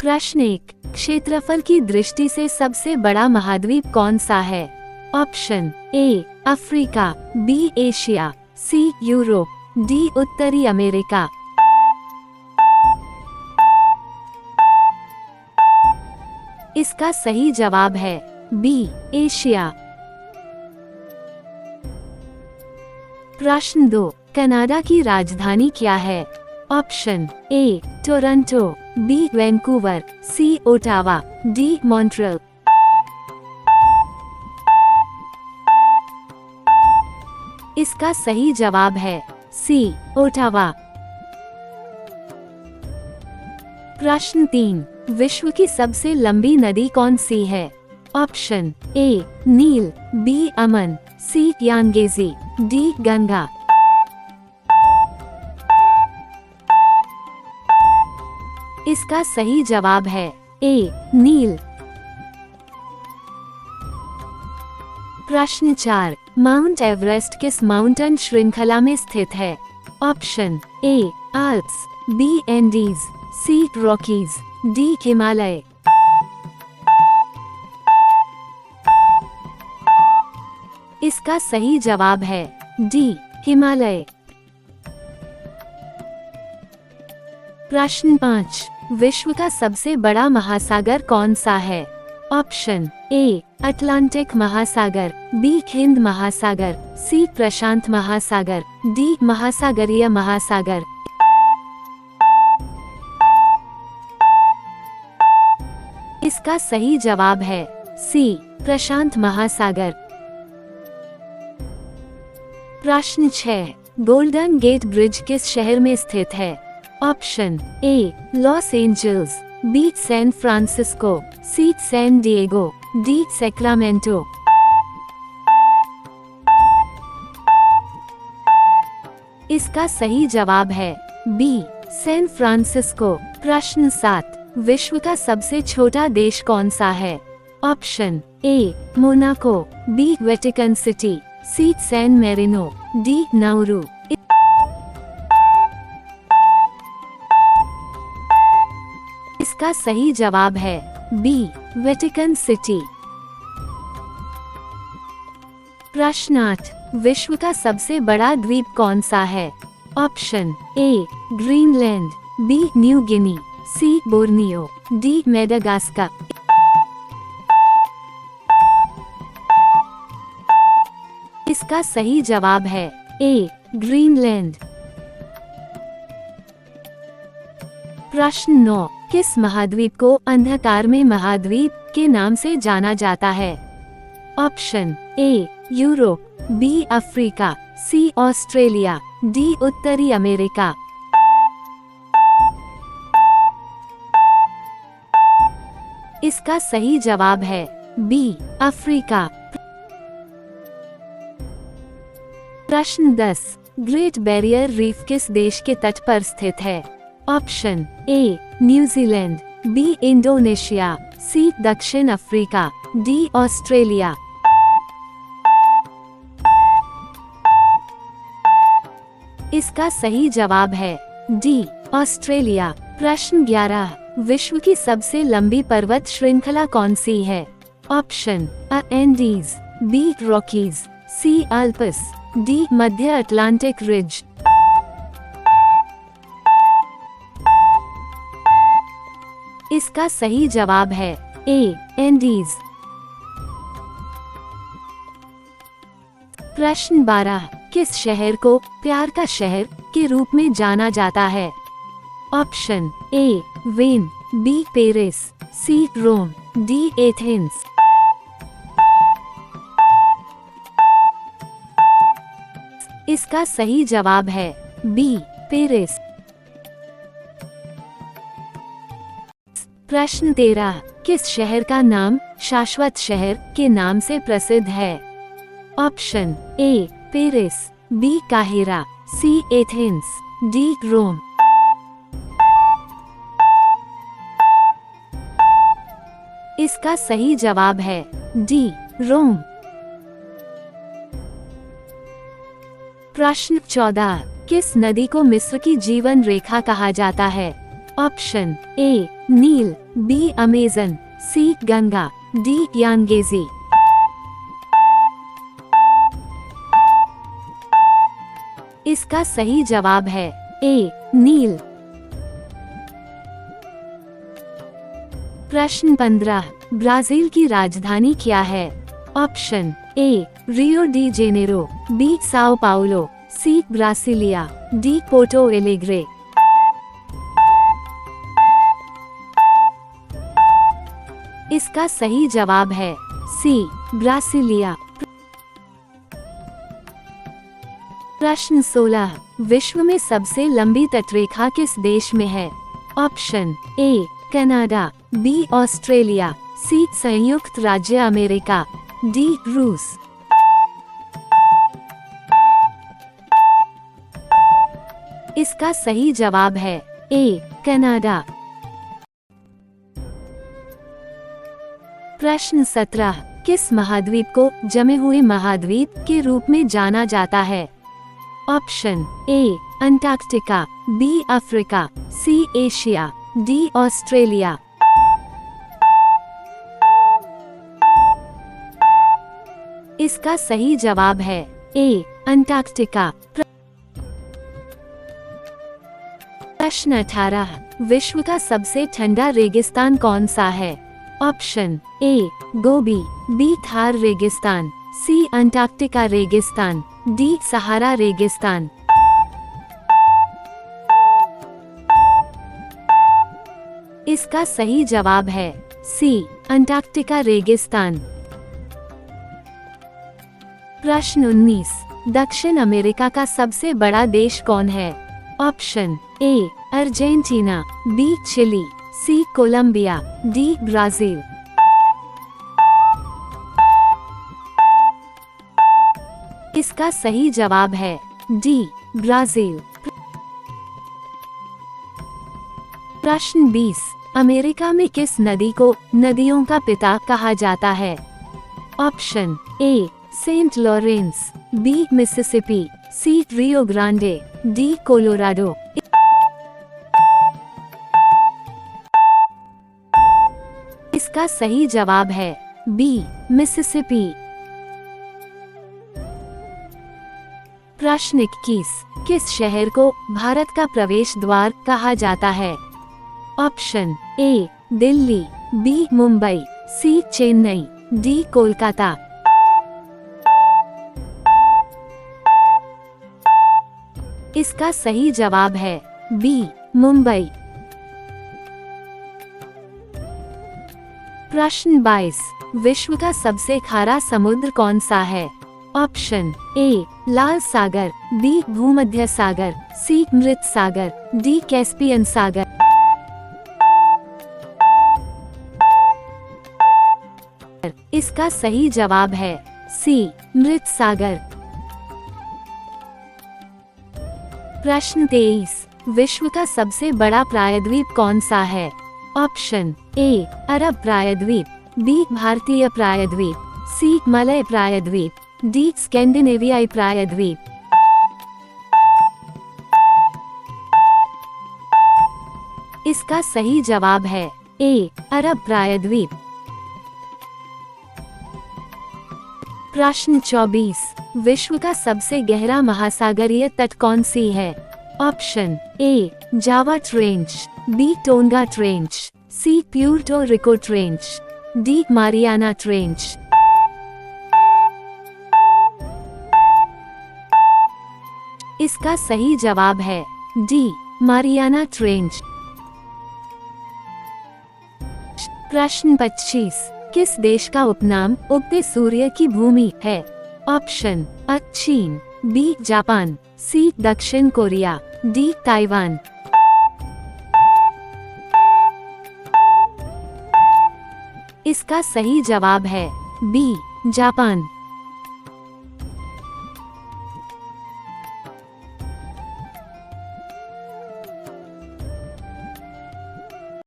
प्रश्न 1, क्षेत्रफल की दृष्टि से सबसे बड़ा महाद्वीप कौन सा है? Option A Africa, B Asia, C Europe, D उत्तरी अमेरिका। इसका सही जवाब है बी एशिया। प्रश्न 2, कनाडा की राजधानी क्या है? Option A Toronto, B Vancouver, C Ottawa, D Montreal. इसका सही जवाब है सी ओटावा। प्रश्न 3, विश्व की सबसे लंबी नदी कौन सी है? ऑप्शन ए नील, बी अमन, सी यांगेजी, डी गंगा। इसका सही जवाब है ए नील। प्रश्न 4, माउंट एवरेस्ट किस माउंटेन श्रृंखला में स्थित है? Option A Alps, B Andes, C Rockies, D Himalaya. इसका सही जवाब है डी हिमालय। प्रश्न 5, विश्व का सबसे बड़ा महासागर कौन सा है? ऑप्शन ए अटलांटिक महासागर, बी हिंद महासागर, सी प्रशांत महासागर, डी महासागरीय महासागर। इसका सही जवाब है सी प्रशांत महासागर। प्रश्न 6, गोल्डन गेट ब्रिज किस शहर में स्थित है? Option A Los Angeles, B San Francisco, C San Diego, D Sacramento. इसका सही जवाब है बी सैन फ्रांसिस्को। प्रश्न 7, विश्व का सबसे छोटा देश कौन सा है? Option A Monaco, B Vatican City, C San Marino, D Nauru. इसका सही जवाब है बी वेटिकन सिटी। प्रश्न 8, विश्व का सबसे बड़ा द्वीप कौन सा है? Option A Greenland, B New Guinea, C Borneo, D Madagascar. इसका सही जवाब है ए ग्रीनलैंड। प्रश्न 9, किस महाद्वीप को अंधकार में महाद्वीप के नाम से जाना जाता है? Option A Europe, B Africa, C Australia, D उत्तरी अमेरिका। इसका सही जवाब है बी अफ्रीका। प्रश्न 10, ग्रेट बैरियर रीफ किस देश के तट पर स्थित है? Option A New Zealand, B Indonesia, C दक्षिण अफ्रीका, डी ऑस्ट्रेलिया। इसका सही जवाब है डी ऑस्ट्रेलिया। प्रश्न 11, विश्व की सबसे लंबी पर्वत श्रृंखला कौन सी है? ऑप्शन अ एंडीज, बी रॉकीज, सी अल्प्स, डी मध्य अटलांटिक रिज। इसका सही जवाब है ए एंडीज। प्रश्न 12, किस शहर को प्यार का शहर के रूप में जाना जाता है? Option A Vienna, B Paris, C Rome, D Athens. इसका सही जवाब है बी पेरिस। प्रश्न 13, किस शहर का नाम शाश्वत शहर के नाम से प्रसिद्ध है? ऑप्शन ए पेरिस, बी काहिरा, सी एथेंस, डी रोम। इसका सही जवाब है डी रोम। प्रश्न 14, किस नदी को मिस्र की जीवन रेखा कहा जाता है? Option A Nile, B Amazon, C Ganga, D Yangtze. इसका सही जवाब है ए नील। प्रश्न 15, ब्राजील की राजधानी क्या है? Option A Rio de Janeiro, B Sao Paulo, C Brasilia, D Porto Alegre. इसका सही जवाब है सी ब्रासिलिया। प्रश्न 16, विश्व में सबसे लंबी तटरेखा किस देश में है? Option A Canada, B Australia, C संयुक्त राज्य अमेरिका, डी रूस। इसका सही जवाब है ए कनाडा। प्रश्न 17, किस महाद्वीप को जमे हुए महाद्वीप के रूप में जाना जाता है? Option A Antarctica, B Africa, C Asia, D Australia. इसका सही जवाब है ए अंटार्कटिका। प्रश्न 18, विश्व का सबसे ठंडा रेगिस्तान कौन सा है? Option A Gobi, B Thar रेगिस्तान, सी अंटार्कटिका रेगिस्तान, डी सहारा रेगिस्तान। इसका सही जवाब है सी अंटार्कटिका रेगिस्तान। प्रश्न 19, दक्षिण अमेरिका का सबसे बड़ा देश कौन है? Option A Argentina, B Chile, C Colombia, D Brazil. इसका सही जवाब है डी ब्राजील। प्रश्न 20, अमेरिका में किस नदी को नदियों का पिता कहा जाता है? Option A Saint Lawrence, B Mississippi, C Rio Grande, D Colorado. इसका सही जवाब है बी मिसिसिपी। प्रश्न 21, किस शहर को भारत का प्रवेश द्वार कहा जाता है? Option A Delhi, B Mumbai, C Chennai, D Kolkata. इसका सही जवाब है बी मुंबई। प्रश्न 22, विश्व का सबसे खारा समुद्र कौन सा है? ऑप्शन ए लाल सागर, बी भूमध्य सागर, सी मृत सागर, डी कैस्पियन सागर। इसका सही जवाब है सी मृत सागर। प्रश्न 23, विश्व का सबसे बड़ा प्रायद्वीप कौन सा है? ऑप्शन ए अरब प्रायद्वीप, बी भारतीय प्रायद्वीप, सी मलय प्रायद्वीप, डी स्कैंडिनेवियाई प्रायद्वीप। इसका सही जवाब है ए अरब प्रायद्वीप। प्रश्न 24, विश्व का सबसे गहरा महासागरीय तट कौन सी है? Option A Java trench, B Tonga trench, C Puerto Rico trench, D Mariana trench. इसका सही जवाब है डी मारियाना ट्रेंच। प्रश्न 25, किस देश का उपनाम उगते सूर्य की भूमि है? ऑप्शन अ चीन, बी जापान, सी दक्षिण कोरिया, डी ताइवान। इसका सही जवाब है बी जापान।